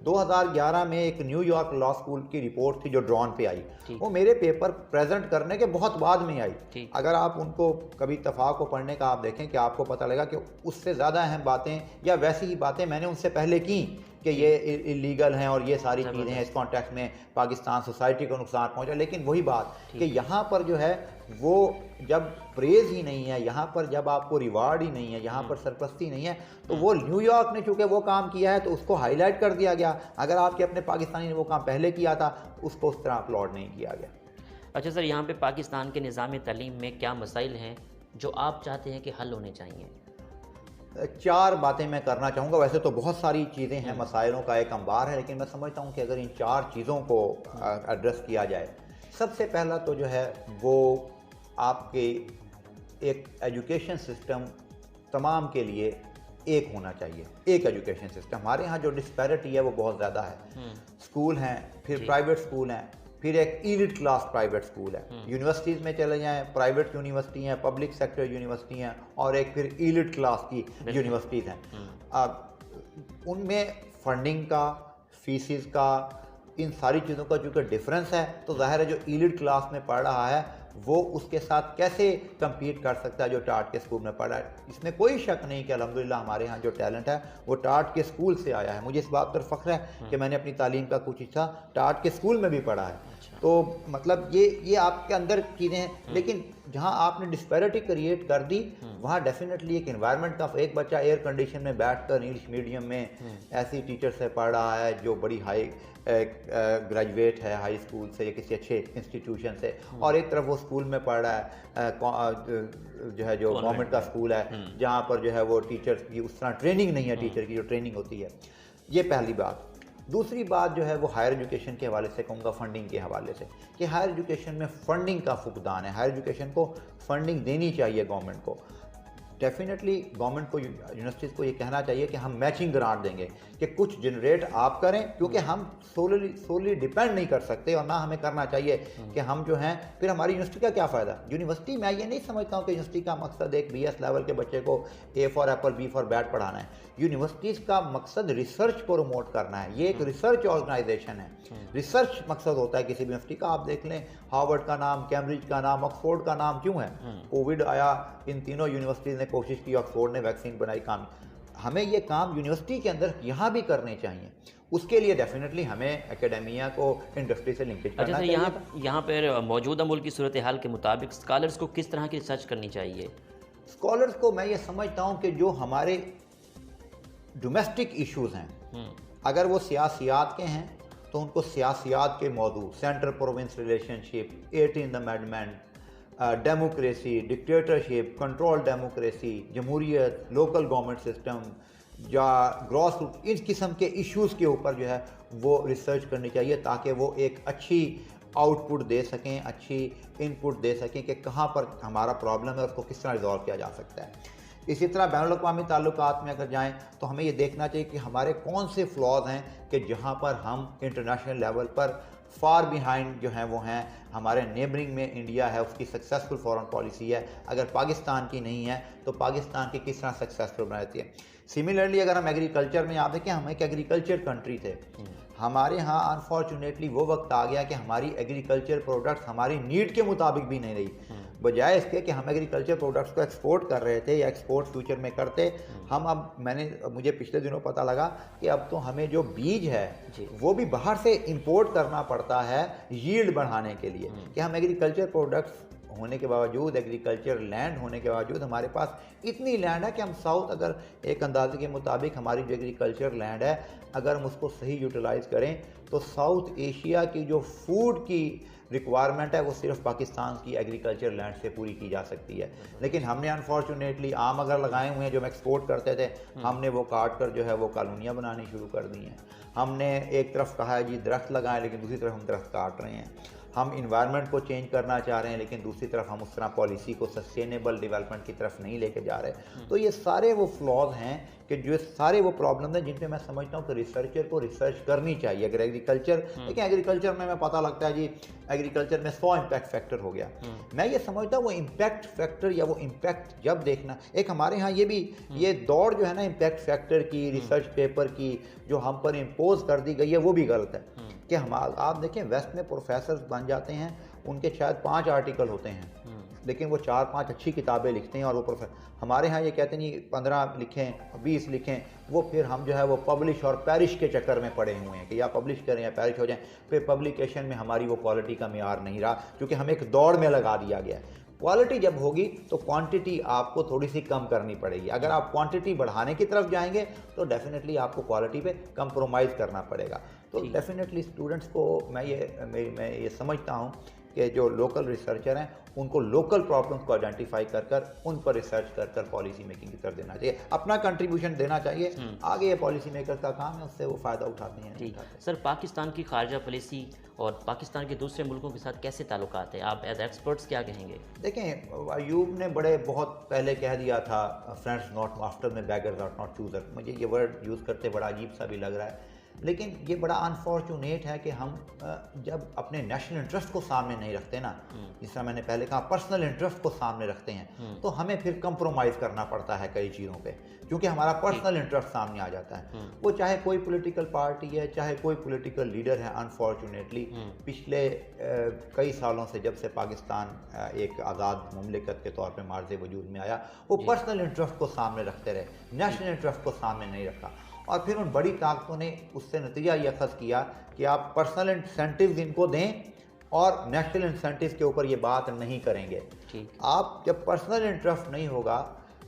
2011 में एक न्यूयॉर्क लॉ स्कूल की रिपोर्ट थी जो ड्रोन पे आई, वो मेरे पेपर प्रेजेंट करने के बहुत बाद में आई। अगर आप उनको कभी इत्तफाक को पढ़ने का आप देखें कि आपको पता लगेगा कि उससे ज़्यादा अहम बातें या वैसी ही बातें मैंने उनसे पहले की कि ये इलीगल हैं और ये सारी चीज़ें हैं, इस कॉन्टेक्स्ट में पाकिस्तान सोसाइटी को नुकसान पहुंचा। लेकिन वही बात कि यहाँ पर जो है वो जब प्रेज ही नहीं है, यहाँ पर जब आपको रिवार्ड ही नहीं है, यहाँ पर सरपरस्ती नहीं है, तो वो न्यूयॉर्क ने चूँकि वो काम किया है तो उसको हाईलाइट कर दिया गया। अगर आपके अपने पाकिस्तानी ने वो काम पहले किया था उसको उस तरह अपलॉड नहीं किया गया। अच्छा सर, यहाँ पे पाकिस्तान के निज़ाम तालीम में क्या मसाइल हैं जो आप चाहते हैं कि हल होने चाहिए? 4 बातें मैं करना चाहूँगा। वैसे तो बहुत सारी चीज़ें हैं, मसाइलों का एक अंबार है, लेकिन मैं समझता हूँ कि अगर इन 4 चीज़ों को एड्रेस किया जाए, सबसे पहला तो जो है वो आपके एक एजुकेशन सिस्टम तमाम के लिए एक होना चाहिए, एक एजुकेशन सिस्टम। हमारे यहाँ जो डिस्पैरिटी है वो बहुत ज़्यादा है। स्कूल हैं, फिर प्राइवेट स्कूल हैं, फिर एक एलिट क्लास प्राइवेट स्कूल है। यूनिवर्सिटीज़ में चले जाएं, प्राइवेट यूनिवर्सिटी हैं, पब्लिक सेक्टर यूनिवर्सिटी हैं, और एक फिर एलिट क्लास की यूनिवर्सिटीज़ हैं। उनमें फंडिंग का, फीसिस का, इन सारी चीज़ों का चूँकि डिफरेंस है, तो ज़ाहिर है जो एलिट क्लास में पढ़ रहा है वो उसके साथ कैसे compete कर सकता है जो टाट के स्कूल में पढ़ा है। इसमें कोई शक नहीं कि अल्हम्दुलिल्लाह हमारे यहाँ जो टैलेंट है वो टाट के स्कूल से आया है। मुझे इस बात पर फ़ख्र है कि मैंने अपनी तालीम का कुछ हिस्सा टाट के स्कूल में भी पढ़ा है। तो मतलब ये आपके अंदर चीज़ें हैं, लेकिन जहाँ आपने डिस्पैरिटी क्रिएट कर दी वहाँ डेफिनेटली एक एनवायरनमेंट का, एक बच्चा एयर कंडीशन में बैठकर इंग्लिश मीडियम में ऐसी टीचर से पढ़ रहा है जो बड़ी हाई ग्रेजुएट है हाई स्कूल से या किसी अच्छे इंस्टीट्यूशन से, और एक तरफ वो स्कूल में पढ़ रहा है जो है जो गवर्नमेंट का स्कूल है जहाँ पर जो है वो टीचर्स की उस तरह ट्रेनिंग नहीं है, टीचर की जो ट्रेनिंग होती है। ये पहली बात। दूसरी बात जो है वो हायर एजुकेशन के हवाले से कहूँगा, फंडिंग के हवाले से, कि हायर एजुकेशन में फंडिंग का फुकदान है। हायर एजुकेशन को फंडिंग देनी चाहिए गवर्नमेंट को। डेफिनेटली गवर्नमेंट को, यूनिवर्सिटीज़ को ये कहना चाहिए कि हम मैचिंग ग्रांट देंगे, कि कुछ जनरेट आप करें, क्योंकि हम सोली डिपेंड नहीं कर सकते, और ना हमें करना चाहिए कि हम जो हैं, फिर हमारी यूनिवर्सिटी का क्या फ़ायदा। यूनिवर्सिटी, मैं ये नहीं समझता हूँ कि यूनिवर्सिटी का मकसद एक BS लेवल के बच्चे को A for Apple B for bat पढ़ाना है। यूनिवर्सिटीज़ का मकसद रिसर्च को प्रमोट करना है। ये एक रिसर्च ऑर्गेनाइजेशन है, रिसर्च मकसद होता है किसी भी यूनिवर्सिटी का। आप देख लें, हार्वर्ड का नाम, कैम्ब्रिज का नाम, ऑक्सफोर्ड का नाम क्यों है? कोविड आया, इन तीनों यूनिवर्सिटीज़ ने कोशिश की, ऑक्सफोर्ड ने वैक्सीन बनाई, काम। हमें ये काम यूनिवर्सिटी के अंदर यहाँ भी करने चाहिए। उसके लिए डेफिनेटली हमें एकेडमिया को इंडस्ट्री से लिंकेज करना चाहिए। यहाँ पर मौजूदा मुल्क की सूरत हाल के मुताबिक स्कॉलर्स को किस तरह की रिसर्च करनी चाहिए? स्कॉलर्स को मैं ये समझता हूँ कि जो हमारे डोमेस्टिक इश्यूज़ हैं, अगर वो सियासियात के हैं तो उनको सियासियात के मौजू, central province relationship, 18th amendment, democracy, dictatorship, control democracy, जमहूरियत, लोकल गवर्नमेंट सिस्टम या ग्रॉस रूट, इस किस्म के इश्यूज़ के ऊपर जो है वो रिसर्च करनी चाहिए, ताकि वो एक अच्छी आउटपुट दे सकें, अच्छी इनपुट दे सकें कि कहाँ पर हमारा प्रॉब्लम है और उसको किस तरह रिजॉल्व किया जा सकता है। इसी तरह बैनुल-अक़वामी ताल्लुकात में अगर जाएं तो हमें ये देखना चाहिए कि हमारे कौन से फ्लॉज हैं कि जहाँ पर हम इंटरनेशनल लेवल पर फार बिहाइंड जो हैं वो हैं। हमारे नेबरिंग में इंडिया है, उसकी सक्सेसफुल फॉरेन पॉलिसी है, अगर पाकिस्तान की नहीं है तो पाकिस्तान की किस तरह सक्सेसफुल बनाती है। सिमिलरली अगर हम एग्रीकल्चर में, आप देखें हम एक एग्रीकल्चर कंट्री थे, हमारे यहाँ अनफॉर्चुनेटली वो वक्त आ गया कि हमारी एग्रीकल्चर प्रोडक्ट्स हमारी नीड के मुताबिक भी नहीं रही। बजाय इसके कि हम एग्रीकल्चर प्रोडक्ट्स को एक्सपोर्ट कर रहे थे या एक्सपोर्ट फ्यूचर में करते, हम अब मुझे पिछले दिनों पता लगा कि अब तो हमें जो बीज है वो भी बाहर से इंपोर्ट करना पड़ता है यील्ड बढ़ाने के लिए। कि हम एग्रीकल्चर प्रोडक्ट्स होने के बावजूद, एग्रीकल्चर लैंड होने के बावजूद हमारे पास इतनी लैंड है कि हम साउथ, अगर एक अंदाजे के मुताबिक हमारी जो एग्रीकल्चर लैंड है अगर हम उसको सही यूटिलाइज़ करें तो साउथ एशिया की जो फूड की रिक्वायरमेंट है वो सिर्फ पाकिस्तान की एग्रीकल्चर लैंड से पूरी की जा सकती है। लेकिन हमने अनफॉर्चुनेटली आम अगर लगाए हुए हैं जो हम एक्सपोर्ट करते थे, हमने वो काट कर जो है वो कॉलोनियाँ बनानी शुरू कर दी हैं। हमने एक तरफ कहा है जी दरख्त लगाएं, लेकिन दूसरी तरफ हम दरख्त काट रहे हैं। हम इन्वायरमेंट को चेंज करना चाह रहे हैं, लेकिन दूसरी तरफ हम उस तरह पॉलिसी को सस्टेनेबल डेवलपमेंट की तरफ नहीं लेके जा रहे। तो ये सारे वो फ्लॉज हैं कि जो सारे वो प्रॉब्लम हैं जिन पे मैं समझता हूँ कि रिसर्चर को रिसर्च करनी चाहिए। अगर एग्रीकल्चर, देखिए एग्रीकल्चर में पता लगता है जी एग्रीकल्चर में 100 इम्पैक्ट फैक्टर हो गया। मैं ये समझता हूँ वो इम्पैक्ट फैक्टर या वो इम्पैक्ट जब देखना, एक हमारे यहाँ ये भी ये दौड़ जो है ना इम्पैक्ट फैक्टर की, रिसर्च पेपर की जो हम पर इम्पोज कर दी गई है, वो भी गलत है। कि हम आप देखें वेस्ट में प्रोफेसर बन जाते हैं, उनके शायद 5 आर्टिकल होते हैं, लेकिन वो 4-5 अच्छी किताबें लिखते हैं और वो प्रोफेसर। हमारे यहाँ ये कहते नहीं 15 लिखें 20 लिखें, वो फिर हम जो है वो पब्लिश और पैरिश के चक्कर में पड़े हुए हैं कि या पब्लिश करें या पैरिश हो जाएं। फिर पब्लिकेशन में हमारी वो क्वालिटी का मेयार नहीं रहा, क्योंकि हमें एक दौड़ में लगा दिया गया। क्वालिटी जब होगी तो क्वांटिटी आपको थोड़ी सी कम करनी पड़ेगी। अगर आप क्वांटिटी बढ़ाने की तरफ जाएंगे तो डेफिनेटली आपको क्वालिटी पे कंप्रोमाइज़ करना पड़ेगा। तो डेफिनेटली स्टूडेंट्स को मैं ये समझता हूँ कि जो लोकल रिसर्चर हैं उनको लोकल प्रॉब्लम्स को आइडेंटिफाई कर उन पर रिसर्च कर पॉलिसी मेकिंग की तरफ देना चाहिए, अपना कंट्रीब्यूशन देना चाहिए। आगे ये पॉलिसी मेकर का काम है, उससे वो फ़ायदा उठाते हैं। ठीक सर, पाकिस्तान की खारजा पॉलिसी और पाकिस्तान के दूसरे मुल्कों के साथ कैसे ताल्लुकात हैं, आप एज एक्सपर्ट्स क्या कहेंगे? देखें अयूब ने बहुत पहले कह दिया था फ्रेंड्स नॉट आफ्टर में बैगर्स आर नॉट चूज़र। मुझे ये वर्ड यूज़ करते बड़ा अजीब सा भी लग रहा है, लेकिन ये बड़ा अनफॉर्चुनेट है कि हम जब अपने नेशनल इंटरेस्ट को सामने नहीं रखते ना, जिस तरह मैंने पहले कहा पर्सनल इंटरेस्ट को सामने रखते हैं, तो हमें फिर कंप्रोमाइज़ करना पड़ता है कई चीज़ों पे, क्योंकि हमारा पर्सनल इंटरेस्ट सामने आ जाता है। वो चाहे कोई पॉलिटिकल पार्टी है, चाहे कोई पॉलिटिकल लीडर है, अनफॉर्चुनेटली पिछले कई सालों से जब से पाकिस्तान एक आज़ाद मुमलिकत के तौर पर मार्ज़ वजूद में आया, वो पर्सनल इंटरेस्ट को सामने रखते रहे, नेशनल इंटरेस्ट को सामने नहीं रखा। और फिर उन बड़ी ताकतों ने उससे नतीजा ये अखज़ किया कि आप पर्सनल इंसेंटिव्स इनको दें और नेशनल इंसेंटिव्स के ऊपर ये बात नहीं करेंगे। आप जब पर्सनल इंटरेस्ट नहीं होगा,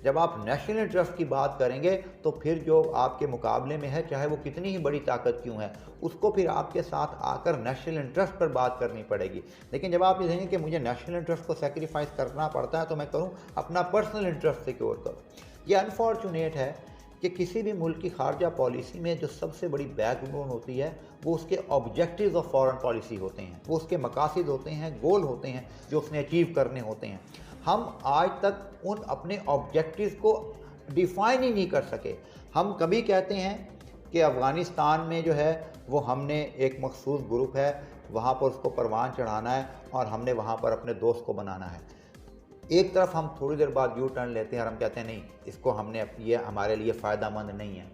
जब आप नेशनल इंटरेस्ट की बात करेंगे, तो फिर जो आपके मुकाबले में है, चाहे वो कितनी ही बड़ी ताकत क्यों है, उसको फिर आपके साथ आकर नेशनल इंटरेस्ट पर बात करनी पड़ेगी। लेकिन जब आप ये कहेंगे कि मुझे नेशनल इंटरेस्ट को सेक्रीफाइस करना पड़ता है, तो मैं करूँ अपना पर्सनल इंटरेस्ट सिक्योर करूँ। ये अनफॉर्चुनेट है कि किसी भी मुल्क की खारजा पॉलिसी में जो सबसे बड़ी बैकबोन होती है, वो उसके ऑब्जेक्टिव्स ऑफ फॉरेन पॉलिसी होते हैं, वो उसके मकासद होते हैं, गोल होते हैं जो उसने अचीव करने होते हैं। हम आज तक उन अपने ऑब्जेक्टिव्स को डिफ़ाइन ही नहीं कर सके। हम कभी कहते हैं कि अफ़गानिस्तान में जो है वो हमने एक मखसूस ग्रुप है, वहाँ पर उसको परवान चढ़ाना है और हमने वहाँ पर अपने दोस्त को बनाना है। एक तरफ हम थोड़ी देर बाद यू टर्न लेते हैं और हम कहते हैं नहीं, इसको हमने ये हमारे लिए फ़ायदा मंद नहीं है।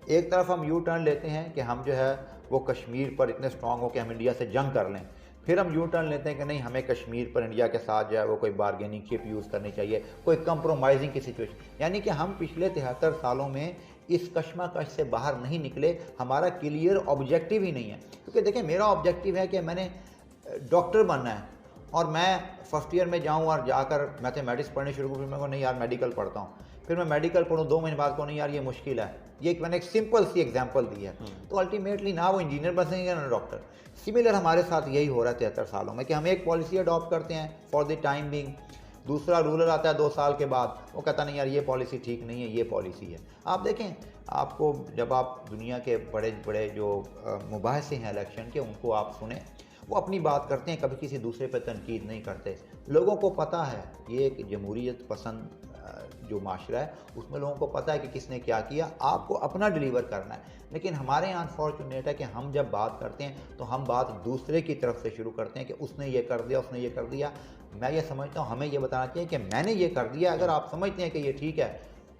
एक तरफ हम यू टर्न लेते हैं कि हम जो है वो कश्मीर पर इतने स्ट्रॉन्ग हो कि हम इंडिया से जंग कर लें। फिर हम यू टर्न लेते हैं कि नहीं, हमें कश्मीर पर इंडिया के साथ जो है वो कोई बारगेनिंग चिप यूज़ करनी चाहिए, कोई कंप्रोमाइजिंग की सिचुएशन। यानी कि हम पिछले 73 सालों में इस कश्मकश से बाहर नहीं निकले, हमारा क्लियर ऑब्जेक्टिव ही नहीं है। क्योंकि देखिए, मेरा ऑब्जेक्टिव है कि मैंने डॉक्टर बनना है और मैं फर्स्ट ईयर में जाऊँ और जाकर मैथमेटिक्स पढ़नी शुरू करूँ, फिर मैं को नहीं यार मेडिकल पढ़ता हूँ, फिर मैं मेडिकल पढ़ूँ, 2 महीने बाद को नहीं यार ये मुश्किल है। ये मैंने एक सिंपल सी एग्जांपल दी है। तो अल्टीमेटली ना वो इंजीनियर बनेंगे ना डॉक्टर। सिमिलर हमारे साथ यही हो रहा है 73 सालों में कि हम एक पॉलिसी अडॉप्ट करते हैं फॉर द टाइम बिंग, दूसरा रूलर आता है 2 साल के बाद, वो कहता नहीं यार ये पॉलिसी ठीक नहीं है, ये पॉलिसी है। आप देखें, आपको जब आप दुनिया के बड़े बड़े जो मुबाहिसे हैं इलेक्शन के, उनको आप सुने, वो अपनी बात करते हैं, कभी किसी दूसरे पर तनकीद नहीं करते। लोगों को पता है ये एक जमहूरियत पसंद जो माशरा है, उसमें लोगों को पता है कि किसने क्या किया, आपको अपना डिलीवर करना है। लेकिन हमारे यहाँ अनफॉर्चुनेट है कि हम जब बात करते हैं तो हम बात दूसरे की तरफ से शुरू करते हैं कि उसने ये कर दिया, उसने ये कर दिया। मैं ये समझता हूँ हमें ये बताना चाहिए कि मैंने ये कर दिया। अगर आप समझते हैं कि ये ठीक है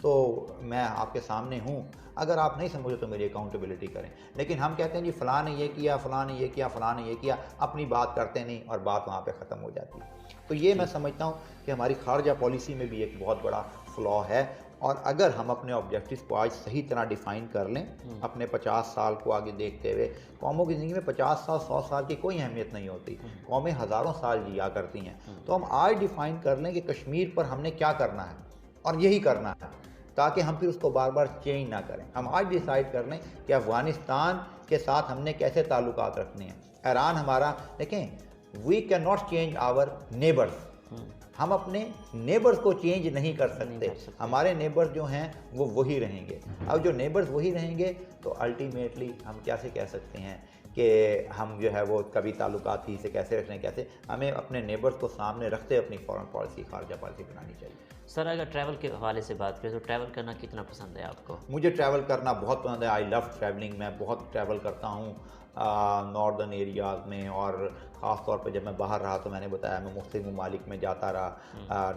तो मैं आपके सामने हूँ, अगर आप नहीं समझो तो मेरी अकाउंटेबिलिटी करें। लेकिन हम कहते हैं जी फ़लाँ ने ये किया, फ़लाँ ने ये किया, फ़लाँ ने ये किया, अपनी बात करते नहीं और बात वहाँ पे ख़त्म हो जाती है। तो ये मैं समझता हूँ कि हमारी खारजा पॉलिसी में भी एक बहुत बड़ा फ्लॉ है। और अगर हम अपने ऑब्जेक्टिव्स को आज सही तरह डिफ़ाइन कर लें, अपने 50 साल को आगे देखते हुए, कौमों की ज़िंदगी में 50 साल 100 साल की कोई अहमियत नहीं होती, कौमें हज़ारों साल जिया करती हैं। तो हम आज डिफ़ाइन कर लें कि कश्मीर पर हमने क्या करना है और यही करना है, ताकि हम फिर उसको बार बार चेंज ना करें। हम आज डिसाइड कर लें कि अफ़गानिस्तान के साथ हमने कैसे ताल्लुकात रखने हैं। ईरान हमारा, देखें, we can not change our neighbours. हम अपने नेबर्स को चेंज नहीं कर सकते। हमारे नेबर्स जो हैं वो वही रहेंगे। अब जो नेबर्स वही रहेंगे तो अल्टीमेटली हम कैसे कह सकते हैं कि हम जो है वो कभी ताल्लुकात ही से कैसे रखने, कैसे हमें अपने नेबर्स को सामने रखते अपनी फॉरेन पॉलिसी, खारजा पॉलिसी बनानी चाहिए। सर, अगर ट्रैवल के हवाले से बात करें तो ट्रैवल करना कितना पसंद है आपको? मुझे ट्रैवल करना बहुत पसंद है। I love travelling. मैं बहुत ट्रैवल करता हूँ नॉर्दर्न एरियाज़ में, और ख़ास तौर पे जब मैं बाहर रहा तो मैंने बताया मैं मुख्तलिफ ममालिक में जाता रहा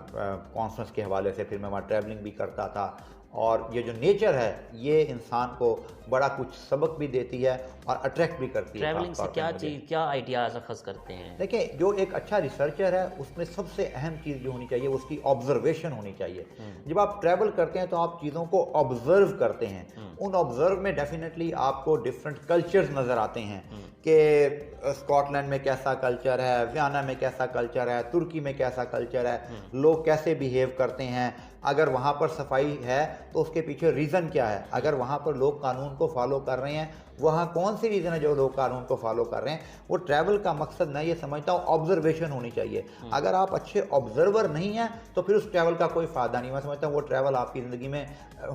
कॉन्फ्रेंस के हवाले से, फिर मैं वहाँ ट्रैवलिंग भी करता था। और ये जो नेचर है ये इंसान को बड़ा कुछ सबक भी देती है और अट्रैक्ट भी करती है। ट्रैवलिंग से क्या चीज़, क्या आइडियाज़ अखज़ करते हैं? देखिए, जो एक अच्छा रिसर्चर है उसमें सबसे अहम चीज़ जो होनी चाहिए वो उसकी ऑब्जर्वेशन होनी चाहिए। जब आप ट्रैवल करते हैं तो आप चीज़ों को ऑब्जर्व करते हैं। उन ऑब्जर्व में डेफिनेटली आपको डिफरेंट कल्चर्स नज़र आते हैं कि स्कॉटलैंड में कैसा कल्चर है, वियना में कैसा कल्चर है, तुर्की में कैसा कल्चर है, लोग कैसे बिहेव करते हैं। अगर वहाँ पर सफाई है तो उसके पीछे रीज़न क्या है। अगर वहाँ पर लोग कानून को फॉलो कर रहे हैं, वहाँ कौन सी रीज़न है जो लोग कानून को फॉलो कर रहे हैं। वो ट्रैवल का मकसद मैं ये समझता हूँ ऑब्जर्वेशन होनी चाहिए। अगर आप अच्छे ऑब्जर्वर नहीं हैं तो फिर उस ट्रैवल का कोई फ़ायदा नहीं। मैं समझता हूँ वो ट्रैवल आपकी ज़िंदगी में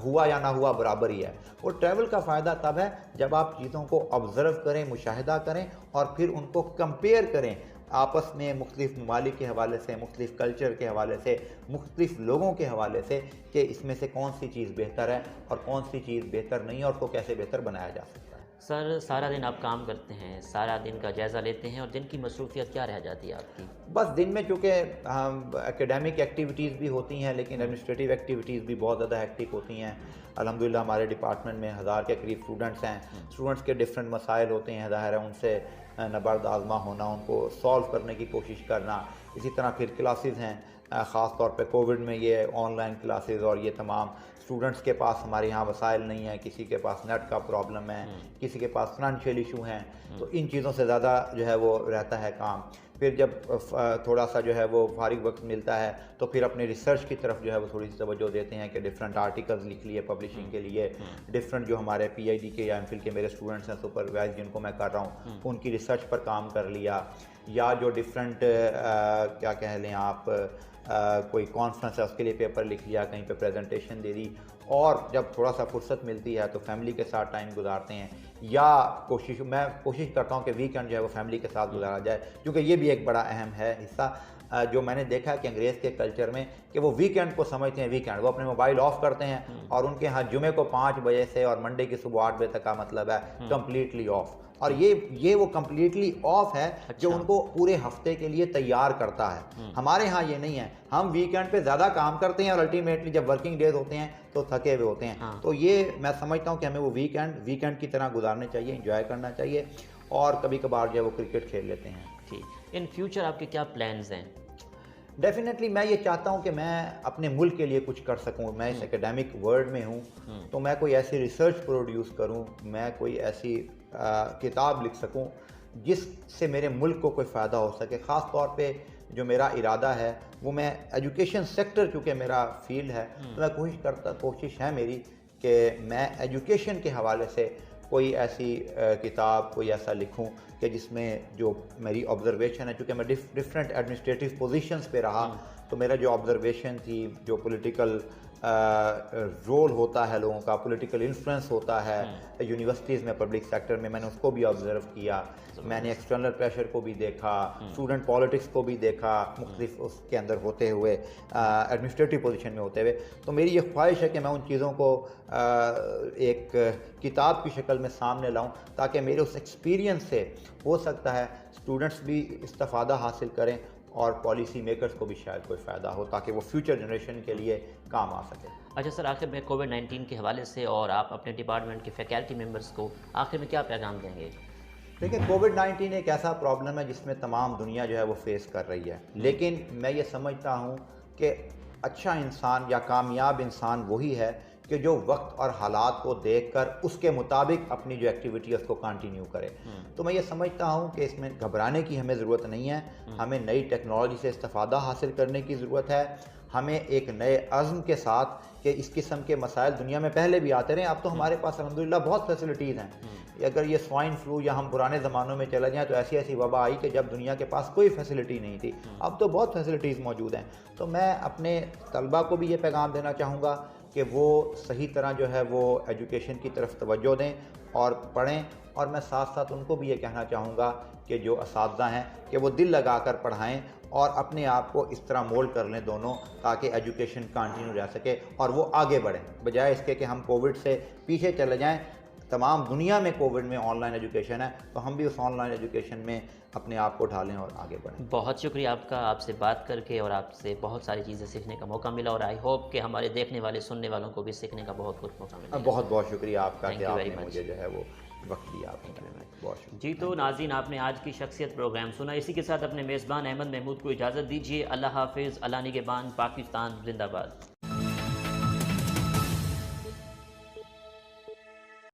हुआ या ना हुआ बराबर ही है। वो ट्रैवल का फ़ायदा तब है जब आप चीज़ों को ऑब्जर्व करें, मुशाहिदा करें और फिर उनको कंपेयर करें आपस में मुख्तलिफ ममालिक के हवाले से, मुख्तलिफ कल्चर के हवाले से, मुख्तलिफ लोगों के हवाले से कि इसमें से कौन सी चीज़ बेहतर है और कौन सी चीज़ बेहतर नहीं है और उसको कैसे बेहतर बनाया जा सकता है। सर सारा दिन आप काम करते हैं, सारा दिन का जायज़ा लेते हैं और दिन की मसरूफियत क्या रह जाती है आपकी? बस दिन में चूँकि हम एकेडमिक एक्टिविटीज़ भी होती हैं लेकिन एडमिनिस्ट्रेटिव एक्टिविटीज़ भी बहुत ज़्यादा हेक्टिक होती हैं। अल्हम्दुलिल्लाह हमारे डिपार्टमेंट में 1000 के करीब स्टूडेंट्स हैं। स्टूडेंट्स के डिफरेंट मसाइल होते हैं, ज़ाहिर है उनसे नबर्द आज़मा होना, उनको सॉल्व करने की कोशिश करना। इसी तरह फिर क्लासेस हैं, ख़ास तौर पे कोविड में ये ऑनलाइन क्लासेस और ये तमाम स्टूडेंट्स के पास हमारे यहाँ वसाइल नहीं है, किसी के पास नेट का प्रॉब्लम है, किसी के पास फाइनेंशियल इशू हैं, तो इन चीज़ों से ज़्यादा जो है वो रहता है काम। फिर जब थोड़ा सा जो है वो फारिग वक्त मिलता है तो फिर अपने रिसर्च की तरफ जो है वो थोड़ी सी तवज्जो देते हैं कि डिफरेंट आर्टिकल्स लिख लिए पब्लिशिंग के लिए, डिफरेंट जो हमारे पीएचडी के या एमफिल के मेरे स्टूडेंट्स हैं सुपरवाइज जिनको मैं कर रहा हूँ उनकी रिसर्च पर काम कर लिया, या जो डिफरेंट क्या कह लें आप कोई कॉन्फ्रेंस है उसके लिए पेपर लिख लिया, कहीं पे प्रेजेंटेशन दे दी। और जब थोड़ा सा फुर्सत मिलती है तो फैमिली के साथ टाइम गुजारते हैं, या मैं कोशिश करता हूँ कि वीकेंड जो है वो फैमिली के साथ गुजारा जाए, क्योंकि ये भी एक बड़ा अहम है हिस्सा जो मैंने देखा कि अंग्रेज़ के कल्चर में कि वो वीकेंड को समझते हैं वीकेंड, वो अपने मोबाइल ऑफ करते हैं और उनके यहाँ जुमे को 5 बजे से और मंडे की सुबह 8 बजे तक का मतलब है कम्प्लीटली ऑफ। और ये वो कम्प्लीटली ऑफ है जो उनको पूरे हफ्ते के लिए तैयार करता है। हमारे यहाँ ये नहीं है, हम वीकेंड पे ज़्यादा काम करते हैं और अल्टीमेटली जब वर्किंग डेज होते हैं तो थके हुए होते हैं। तो ये मैं समझता हूँ कि हमें वो वीकेंड की तरह गुजारने चाहिए, इंजॉय करना चाहिए, और कभी कभार जो है वो क्रिकेट खेल लेते हैं। ठीक, इन फ्यूचर आपके क्या प्लान्स हैं? डेफिनेटली मैं ये चाहता हूँ कि मैं अपने मुल्क के लिए कुछ कर सकूँ। मैं इस एकेडमिक वर्ल्ड में हूँ तो मैं कोई ऐसी रिसर्च प्रोड्यूस करूँ, मैं कोई ऐसी किताब लिख सकूँ जिससे मेरे मुल्क को कोई फ़ायदा हो सके। ख़ास तौर पे जो मेरा इरादा है वो मैं एजुकेशन सेक्टर, चूँकि मेरा फील्ड है तो मैं कोशिश है मेरी कि मैं एजुकेशन के हवाले से कोई ऐसी किताब, कोई ऐसा लिखूं कि जिसमें जो मेरी ऑब्जर्वेशन है, चूँकि मैं डिफरेंट एडमिनिस्ट्रेटिव पोजीशंस पे रहा तो मेरा जो ऑब्जर्वेशन थी, जो पॉलिटिकल रोल होता है लोगों का, पॉलिटिकल इन्फ्लुएंस होता है यूनिवर्सिटीज़ में, पब्लिक सेक्टर में, मैंने उसको भी ऑब्जर्व किया। मैंने एक्सटर्नल प्रेशर को भी देखा, स्टूडेंट पॉलिटिक्स को भी देखा, मुख्तलिफ उसके अंदर होते हुए, एडमिनिस्ट्रेटिव पोजीशन में होते हुए। तो मेरी ये ख्वाहिश है कि मैं उन चीज़ों को एक किताब की शक्ल में सामने लाऊं ताकि मेरे उस एक्सपीरियंस से हो सकता है स्टूडेंट्स भी इस्तिफ़ादा हासिल करें और पॉलिसी मेकर्स को भी शायद कोई फ़ायदा हो ताकि वो फ्यूचर जनरेशन के लिए काम आ सके। अच्छा सर, आखिर में कोविड-19 के हवाले से और आप अपने डिपार्टमेंट के फैकल्टी मेंबर्स को आखिर में क्या पैगाम देंगे? देखिए, कोविड-19 एक ऐसा प्रॉब्लम है जिसमें तमाम दुनिया जो है वो फेस कर रही है, लेकिन मैं ये समझता हूँ कि अच्छा इंसान या कामयाब इंसान वही है कि जो वक्त और हालात को देखकर उसके मुताबिक अपनी जो एक्टिविटी है उसको कंटिन्यू करे। तो मैं ये समझता हूँ कि इसमें घबराने की हमें ज़रूरत नहीं है, हमें नई टेक्नोलॉजी से इस्तिफ़ादा हासिल करने की ज़रूरत है। हमें एक नए अज़्म के साथ कि इस किस्म के मसाइल दुनिया में पहले भी आते रहे, अब तो हमारे पास अल्हम्दुलिल्लाह बहुत फैसिलिटीज़ हैं। अगर ये स्वाइन फ्लू या हम पुराने ज़मानों में चले जाएँ तो ऐसी ऐसी वबा आई कि जब दुनिया के पास कोई फैसिलिटी नहीं थी, अब तो बहुत फैसिलिटीज़ मौजूद हैं। तो मैं अपने तलबा को भी ये पैगाम देना चाहूँगा कि वो सही तरह जो है वो एजुकेशन की तरफ तवज्जो दें और पढ़ें, और मैं साथ साथ उनको भी ये कहना चाहूँगा कि जो असातिज़ा हैं कि वो दिल लगा कर पढ़ाएँ और अपने आप को इस तरह मोल्ड कर लें दोनों, ताकि एजुकेशन कंटिन्यू रह सके और वो आगे बढ़ें, बजाय इसके कि हम कोविड से पीछे चले जाएं। तमाम दुनिया में कोविड में ऑनलाइन एजुकेशन है, तो हम भी उस ऑनलाइन एजुकेशन में अपने आप को ढालें और आगे बढ़ें। बहुत शुक्रिया आपका, आपसे बात करके और आपसे बहुत सारी चीज़ें सीखने का मौका मिला, और आई होप कि हमारे देखने वाले सुनने वालों को भी सीखने का बहुत कुछ मौका मिला। बहुत बहुत शुक्रिया आपका कि आपने मुझे जो है वो वक्त दिया। आपने बहुत शुक्रिया। जी, तो नाज़रीन, आपने आज की शख्सियत प्रोग्राम सुना। इसी के साथ अपने मेज़बान अहमद महमूद को इजाज़त दीजिए। अल्लाह हाफिज़, अल्लाह निगहबान, पाकिस्तान जिंदाबाद।